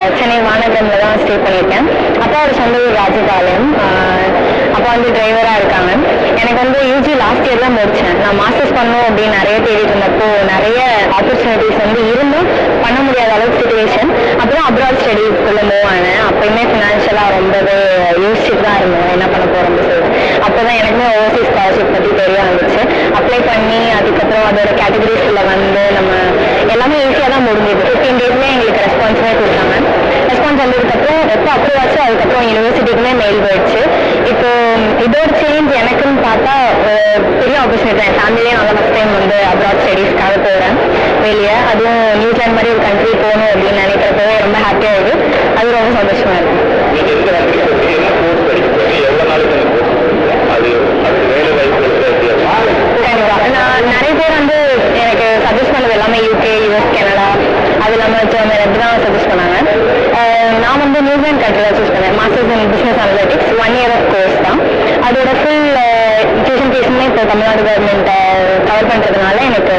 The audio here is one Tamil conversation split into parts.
சென்னை மாநகரம்ல தான் ஸ்டே பண்ணியிருக்கேன். அப்பாவோட சொந்த ஊர் ராஜபாளையம். அப்பா வந்து டிரைவராக இருக்காங்க. எனக்கு வந்து யூஜி லாஸ்ட் இயர் தான் முடித்தேன். நான் மாஸ்டர்ஸ் பண்ணணும் அப்படின்னு நிறைய தேடிட்டு இருந்தப்போ நிறைய ஆப்பர்ச்சுனிட்டிஸ் வந்து இருந்தும் பண்ண முடியாத அளவுக்கு சுச்சுவேஷன். அப்புறம் அப்ராட் ஸ்டடீஸ்க்குள்ள மூவ் ஆனேன். அப்பயுமே ஃபினான்ஷியலாக ரொம்பவே யோசிச்சுட்டு தான் இருந்தோம் என்ன பண்ண போகிறோம்னு சொல்லிட்டு. அப்போ தான் எனக்குமே ஓவர்சீஸ் ஸ்காலர்ஷிப் பற்றி தெரிய வந்துச்சு. அப்ளை பண்ணி அதுக்கப்புறம் அதோட கேட்டகரிஸில் வந்து நம்ம எல்லாமே ஈஸியாக தான் முடிஞ்சது. 15 டேஸ்லேயே எங்களுக்கு ரெஸ்பான்ஸுமே கொடுத்தாங்க. ரெஸ்பான்ஸ் வந்ததுக்கப்புறம் எப்போ அப்ரூவ் ஆச்சு அதுக்கப்புறம் யூனிவர்சிட்டிக்குமே மெயில் போயிடுச்சு. இப்போ இதோட சேஞ்ச் எனக்குன்னு பார்த்தா பெரிய ஆப்பர்ச்சுனிட்டி. என் ஃபேமிலியே நல்லா ஃபஸ்ட் டைம் வந்து அப்ராட் ஸ்டடீஸ்க்காக போகிறேன் வெளியே. அதுவும் நியூசிலாந்து மாதிரி ஒரு கண்ட்ரி போகணும் அப்படின்னு நினைக்கிறப்பவே ரொம்ப ஹாப்பியாகுது. அது ரொம்ப சந்தோஷமா இருக்கும். நான் நிறைய பேர் வந்து எனக்கு சஜஸ்ட் பண்ணது எல்லாமே யூகே, யூஎஸ், கனடா, அது இல்லாமல் ஜெர்மனி தான் சஜஸ்ட் பண்ணாங்க. நான் வந்து நியூசிலாந்து கண்ட்ரி தான் சூஸ் பண்ணேன். Masters in business analytics 1 year of course தான். அதோட ஃபுல் டியூஷன் ஃபீஸுமே இப்போ தமிழ்நாடு கவர்மெண்ட் கவர் பண்ணுறதுனால எனக்கு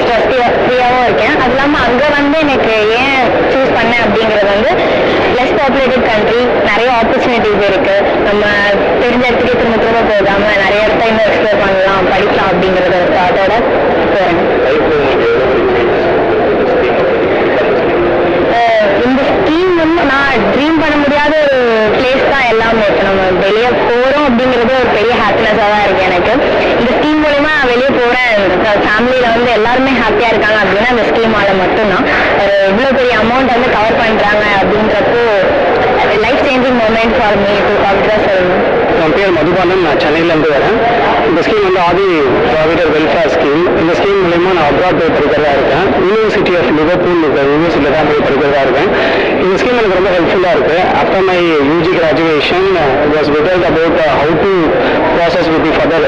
ஸ்ட்ரெஸ் ஃப்ரீயாகவும் இருக்கேன். அது இல்லாமல் அங்கே வந்து எனக்கு ஏன் சூஸ் பண்ணேன் அப்படிங்கிறது வந்து லெஸ் பாப்புலேட்டட் கண்ட்ரி, நிறைய ஆப்பர்ச்சுனிட்டிஸ் இருக்குது. நம்ம தெரிஞ்ச இடத்துக்கே திரும்ப திரும்ப போகாமல் நிறைய இடத்த இன்னும் எக்ஸ்ப்ளோர் பண்ணலாம், படிக்கலாம் அப்படிங்கிறத அதோட போகிறேன். இந்த ஸ்கீம் வந்து நான் ட்ரீம் பண்ண முடியாத ஒரு பிளேஸ் தான் எல்லாமே. இப்போ நம்ம வெளியே போகிறோம் அப்படிங்கிறது ஒரு பெரிய ஹாப்பினஸாக தான் இருக்குது எனக்கு. இந்த ஸ்கீம் மூலமா நான் வெளியே போகிறேன், ஃபேமிலியில் வந்து எல்லாருமே ஹாப்பியாக இருக்காங்க அப்படின்னா அந்த ஸ்கீமால் மட்டும்தான். ஒரு இவ்வளோ பெரிய அமௌண்ட் வந்து கவர் பண்ணுறாங்க அப்படின்றப்போ life changing moment for me too அப்படிதான் சொல்லணும். என் பேர் மதுபானன், நான் சென்னையிலேருந்து வரேன். இந்த ஸ்கீம் வந்து ஆதி ப்ராவிடர் வெல்ஃபேர் ஸ்கீம். இந்த ஸ்கீம் மூலயமா நான் அப்ராட் போய் படிக்கிறதா இருக்கேன். யூனிவர்சிட்டி ஆஃப் லிவர்பூல் யூனிவர்சிட்டியில் தான் போய் படிக்கிறதா இருக்கேன். இந்த ஸ்கீம் எனக்கு ரொம்ப ஹெல்ப்ஃபுல்லாக இருக்குது. After my UG graduation was witted about how to process with the further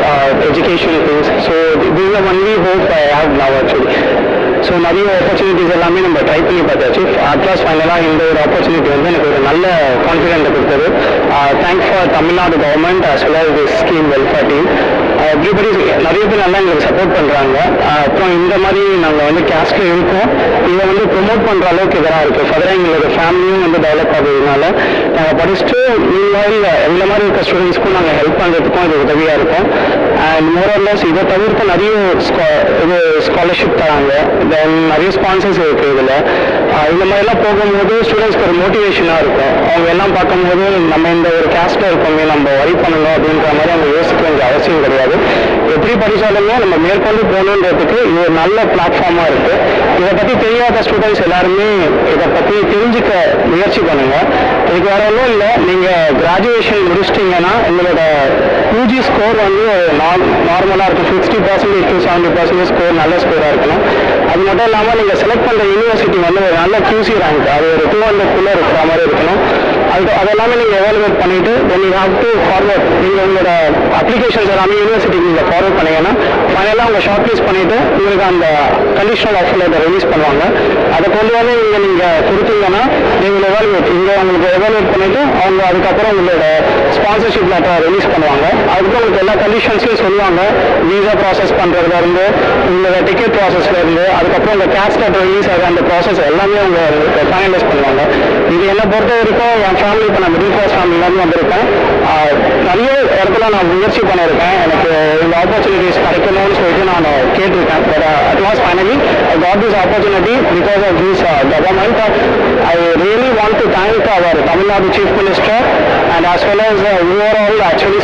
education things. So this is the only hope I have now actually. So நிறைய ஆப்பர்ச்சுனிட்டிஸ் எல்லாமே நம்ம ட்ரை பண்ணி பார்த்தாச்சு. அட்லாஸ் ஃபைனலாக இந்த ஒரு ஆப்பர்ச்சுனிட்டி வந்து எனக்கு ஒரு நல்ல கான்ஃபிடென்ட்டை கொடுத்தது. Thanks for Tamil Nadu government as well as this scheme welfare team. Everybody நிறைய பேர் நல்லா எங்களுக்கு சப்போர்ட் பண்ணுறாங்க. அப்புறம் இந்த மாதிரி நாங்கள் வந்து கேஸ்டில் இருக்கோம், இதை வந்து ப்ரொமோட் பண்ணுற அளவுக்கு இதெல்லாம் இருக்குது. ஃபர்தராக எங்களோட ஃபேமிலியும் வந்து டெவலப் ஆகுறதுனால நாங்கள் படிச்சுட்டு மீன்வாயில் எங்களை மாதிரி இருக்க ஸ்டூடெண்ட்ஸ்க்கும் நாங்கள் ஹெல்ப் பண்ணுறதுக்கும் இது உதவியாக இருக்கும். அண்ட் மோரல்லஸ் இதை தவிர்த்து நிறைய இது ஸ்காலர்ஷிப் தராங்க. தென் நிறைய ஸ்பான்சர்ஸ் இருக்குது இதில். இந்த மாதிரிலாம் போகும்போது ஸ்டூடெண்ட்ஸ்க்கு ஒரு மோட்டிவேஷனாக இருக்கும். அவங்க எல்லாம் பார்க்கும்போது நம்ம இந்த ஒரு கேஸ்டில் இருக்கோமே, நம்ம வரி பண்ணணும் அப்படின்ற மாதிரி அவங்க யோசிக்க வேண்டிய அவசியம் கிடையாது. எப்படி படித்தாலுமே நம்ம மேற்கொண்டு போகணுன்றதுக்கு இது ஒரு நல்ல பிளாட்ஃபார்மாக இருக்குது. இதை பற்றி தெரியாத ஸ்டூடெண்ட்ஸ் எல்லாருமே இதை பற்றி தெரிஞ்சுக்க முயற்சி பண்ணுங்கள். இதுக்கு வேற ஒன்றும் இல்லை, நீங்கள் கிராஜுவேஷன் முடிச்சிட்டிங்கன்னா உங்களோட யூஜி ஸ்கோர் வந்து நார்மலாக இருக்கும். 60% to 70% ஸ்கோர் நல்ல ஸ்கோராக இருக்கணும். அது மட்டும் இல்லாமல் நீங்கள் செலக்ட் பண்ணுற யூனிவர்சிட்டி வந்து ஒரு நல்ல QC ரேங்க், அது ஒரு 200 இருக்கிற மாதிரி இருக்கணும். அதெல்லாமே நீங்கள் எவாலுவேட் பண்ணிவிட்டு then you have to forward. நீங்கள் உங்களோட அப்ளிகேஷன்ஸ் எல்லாமே யூனிவர்சிட்டிக்கு நீங்கள் ஃபார்வர்ட் பண்ணிங்கன்னா ஃபைனலாக அவங்க ஷார்ட் லிஸ்ட் பண்ணிவிட்டு உங்களுக்கு அந்த கண்டிஷனல் ஆஃபர் லெட்டர் ரிலீஸ் பண்ணுவாங்க. அதை கொண்டு வந்து நீங்கள் கொடுத்தீங்கன்னா நீங்கள் எவாலுவேட் உங்களுக்கு எவாலுவேட் பண்ணிவிட்டு அவங்க அதுக்கப்புறம் உங்களோட ஸ்பான்சர்ஷிப் லெட்டர் ரிலீஸ் பண்ணுவாங்க. அதுக்கப்புறம் உங்களுக்கு எல்லா கண்டிஷன்ஸையும் சொல்லுவாங்க. வீசா ப்ராசஸ் பண்ணுறதுலேருந்து உங்களோட டிக்கெட் ப்ராசஸ்லேருந்து அதுக்கப்புறம் உங்கள் கேஷ் லெட்டர் ரிலீஸ் ஆகிற அந்த ப்ராசஸ் எல்லாமே அவங்க ஃபைனலைஸ் பண்ணுவாங்க. இது என்னை பொறுத்த வரைக்கும் என் ஃபேமிலி, இப்போ நான் மிடில் கிளாஸ் ஃபேமிலிலேருந்து வந்திருக்கேன். நிறைய இடத்துல நான் முயற்சி பண்ணியிருக்கேன். எனக்கு இந்த ஆப்பர்ச்சுனிட்டிஸ் கிடைக்கணும்னு சொல்லிட்டு நான் கேட்டிருக்கேன். But at last finally I got this opportunity because of this government. I really want to thank our Tamil Nadu chief minister and as well as overall actually